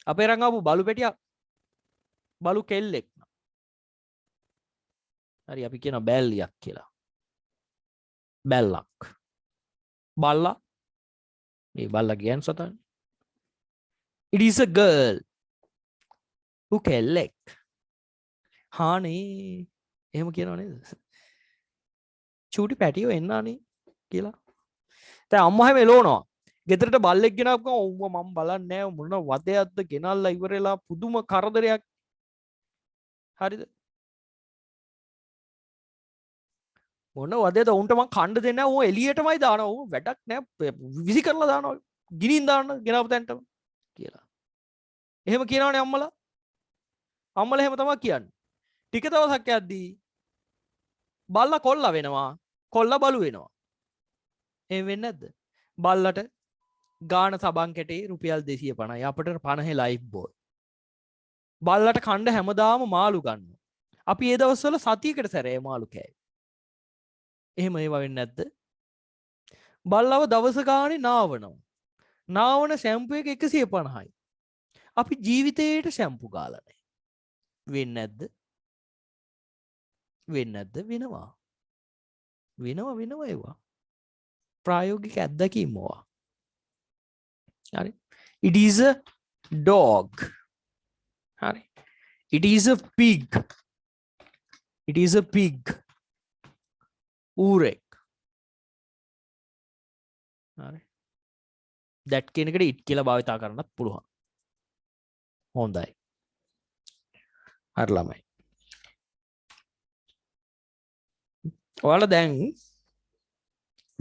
අපේ රංග ආපු බලු පැටියා බලු කෙල්ලෙක් නම් හරි අපි කියන බැල්ලියක් කියලා බැල්ලක් බල්ලා මේ බල්ලා කියන්නේ සතන් it is a girl ඌ කෙල්ලෙක්. හානේ එහෙම කියනව නේද? චූටි පැටියෝ එන්නානේ කියලා. දැන් අම්මා හැම එලවනවා. ගෙදරට බල්ලෙක් ගෙනාවම ඔව්ව මම බලන්නේ නැහැ මොන වදයක්ද ගෙනල්ලා ඉවරලා පුදුම කරදරයක්. හරිද? මොන වදේද උන්ට මං කණ්ඩ දෙන්නේ නැහැ. ඌ එළියටමයි දානවා. ඌ වැඩක් නැහැ. විසි කරලා දානවා. ගිනින් දාන්න ගෙනාව තැනටම කියලා. එහෙම කියනවනේ අම්මලා. අම්මලා එහෙම තමයි කියන්නේ. ටික දවසක් යද්දී බල්ලා කොල්ලා වෙනවා. කොල්ලා බලු වෙනවා. එහෙම වෙන්නේ නැද්ද? බල්ලට ගාන සබන් කැටේ රුපියල් 250යි. අපිට 50 ලයිෆ් බෝයි. බල්ලට කණ්ඩ හැමදාම මාළු ගන්නවා. අපි ඒ දවස්වල සතියකට සැරේ මාළු කෑවේ. එහෙම ඒවා වෙන්නේ නැද්ද? බල්ලව දවස ගානේ නාවනවා. නාවන ෂැම්පු එක 150යි. අපි ජීවිතේට ෂැම්පු ගාලා නැහැ. වෙන්නේ නැද්ද? වෙන්නේ නැද්ද? වෙනවා. වෙනවා ඒවා. ප්‍රායෝගික අත්දැකීම් ඕවා. හරි. It is a dog. හරි. It is a pig. It is a pig. ඌරෙක්. හරි. that කියන එකට it කියලා භාවිතා කරන්නත් පුළුවන්. හොඳයි. හරි ළමයි. ඔයාලා දැන්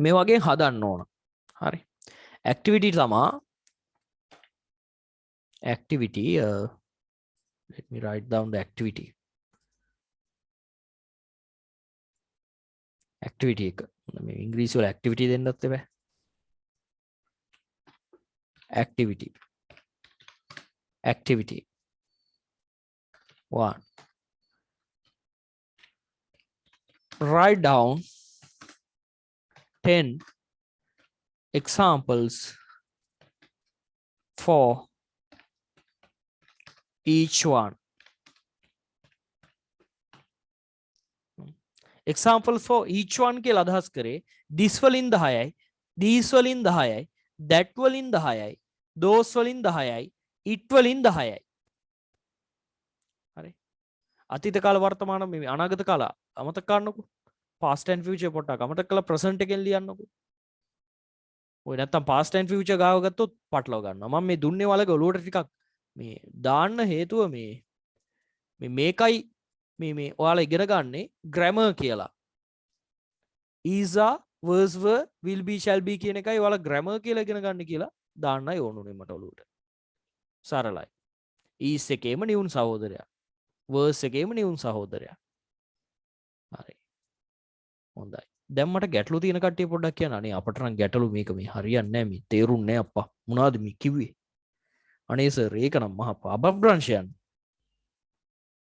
මේ වගේ හදන්න ඕන. හරි. activity තමා activity let me write down the activity. activity එක මේ ඉංග්‍රීසි වල activity දෙන්නත් එපා. activity 1 write down 10 examples for each one. example for each one කියලා අදහස් කරේ this වලින් 10යි, these වලින් 10යි, that වලින් 10යි, those වලින් 10යි, it වලින් 10යි. හරි. අතීත කාල වර්තමාන මේ අනාගත කාල අමතක කරන්නකෝ. past and future පොට්ටක් අමතක කරලා present එකෙන් ලියන්නකෝ. ඔය නැත්තම් past and future ගාව ගත්තොත් පටලව ගන්නවා. මම මේ දුන්නේ වලක ඔලුවට ටිකක් මේ දාන්න හේතුව මේකයි මේ ඔයාලා ඉගෙන ගන්නේ grammar කියලා. is are was were will be shall be කියන එකයි ඔයාලා grammar කියලා ඉගෙන ගන්න කියලා දාන්නයි ඕනුනේ මට ඔලුවට. සරලයි. is එකේම නියුන් සහෝදරයා. was එකේම නියුන් සහෝදරයා. හරි. හොඳයි. දැන් මට ගැටලු තියෙන කට්ටිය පොඩ්ඩක් කියන්න. අනේ අපට නම් ගැටලු මේක මේ හරියන්නේ නැහැ මේ තේරුන්නේ නැහැ අප්පා. මොනවද මේ කිව්වේ? අනේ සර් ඒක නම් මහා අබබ්‍රංශයන්.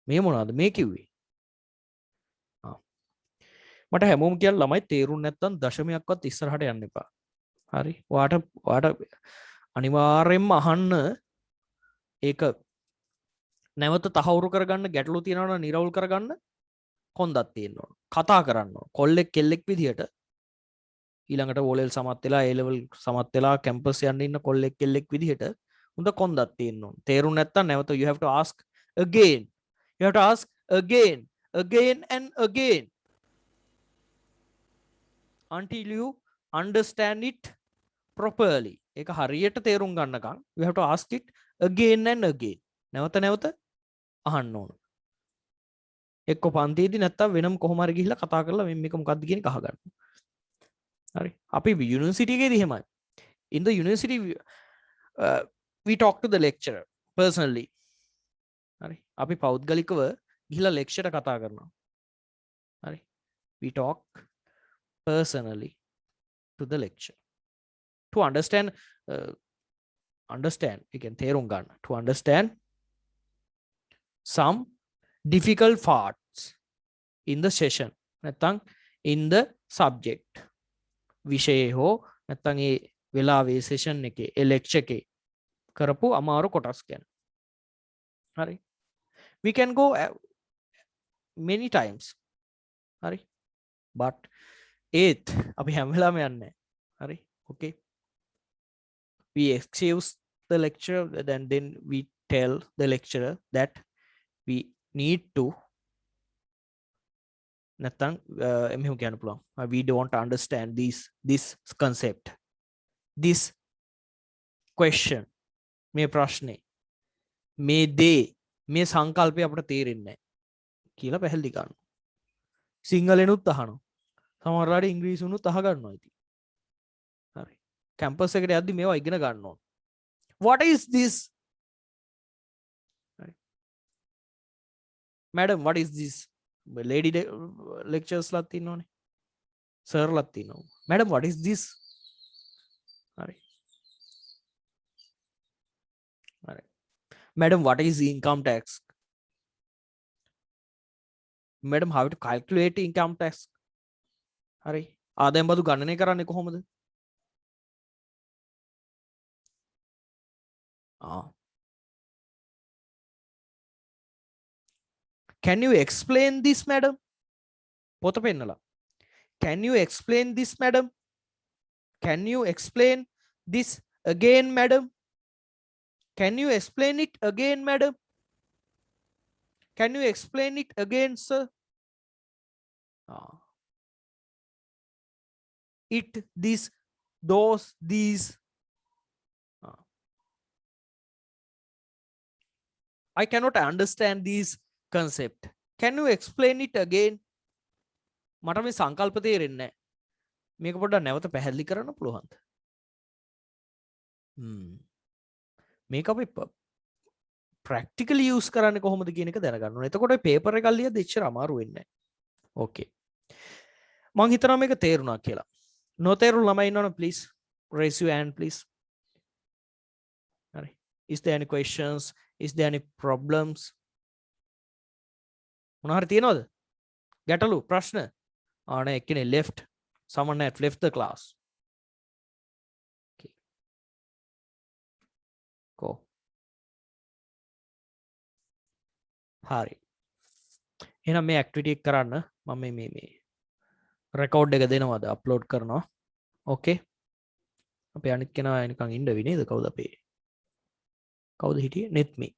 මේ මොනවද මේ කිව්වේ? මට හැමෝම කියන ළමයි තේරුම් නැත්තම් දශමයක්වත් ඉස්සරහට යන්න එපා. හරි. ඔයාට අනිවාර්යෙන්ම අහන්න ඒක නැවත තහවුරු කරගන්න ගැටලු තියෙනවා නම් නිරවුල් කරගන්න කොන්දක් තියෙන්න ඕන. කතා කරන්න ඕන. කොල්ලෙක් කෙල්ලෙක් විදියට ඊළඟට ඕලෙල් සමත් වෙලා ඒ ලෙවල් සමත් වෙලා කැම්පස් යන්න ඉන්න කොල්ලෙක් කෙල්ලෙක් විදියට හොඳ කොන්දක් තියෙන්න ඕන. තේරුම් නැත්තම් නැවත you have to ask again. You have to ask again and again until you understand it properly. ඒක හරියට තේරුම් ගන්නකම් you have to ask it again and again. නැවත අහන්න ඕන. එක්ක පන්තියේදී නැත්තම් වෙනම කොහොම හරි ගිහිල්ලා කතා කරලා මේක මොකක්ද කියන එක අහගන්න. හරි. අපි යුනිවර්සිටි එකේදී එහෙමයි. In the university we talk to the lecturer personally. හරි. අපි පෞද්ගලිකව ගිහිල්ලා ලෙක්චර් කතා කරනවා. හරි. We talk personally to the lecturer to understand again තේරුම් ගන්න. To understand some difficult parts in the session. නැත්තම් in the subject. විෂයේ හෝ නැත්තම් ඒ වෙලාවේ session එකේ ඒ lecture එකේ කරපු අමාරු කොටස් ගැන. හරි. We can go many times. Hari. But eighth, අපි හැම වෙලාවෙම යන්නේ. හරි. Okay. We excuse the lecturer then we tell the lecturer that we need to නැත්තම් මෙහෙම කියන්න පුළුවන් we don't understand this concept this question මේ ප්‍රශ්නේ මේ දේ මේ සංකල්පය අපට තේරෙන්නේ නැහැ කියලා පැහැදිලි කරනවා සිංහලෙනුත් අහනවා සමහරවිට ඉංග්‍රීසියෙනුත් අහ ගන්නවා ඉතින් හරි කැම්පස් එකට යද්දි මේවා ඉගෙන ගන්න ඕන what is this madam what is this lady lectures ලා තියෙනවනේ sir ලා තියෙනවා madam what is this හරි හරි madam what is income tax madam how to calculate income tax හරි ආදායම් බදු ගණනය කරන්නේ කොහොමද can you explain this madam පොත පෙන්නලා can you explain this madam can you explain this again madam can you explain it again madam can you explain it again sir it this those these I cannot understand this concept can you explain it again මට මේ සංකල්ප තේරෙන්නේ නැහැ මේක පොඩ්ඩක් නැවත පැහැදිලි කරන්න පුළුවන්ද මේක අපි practically use කරන්නේ කොහොමද කියන එක දැනගන්න ඕනේ එතකොට paper එක ලියද්දි එච්චර අමාරු වෙන්නේ නැහැ okay මං හිතනවා මේක තේරුණා කියලා නොතේරුණු ළමයි ඉන්නවනේ please raise your hand please හරි is there any questions is there any problems මොනවා හරි තියෙනවද ගැටලු ප්‍රශ්න ආනේ එක්කෙනේ left someone had left the class okay go හරි එහෙනම් මේ activity එක කරන්න මම මේ record එක දෙනවාද upload කරනවා okay අපේ අනිත් කෙනා නිකන් ඉන්න වෙයි නේද කවුද අපේ කවුද හිටියේ net me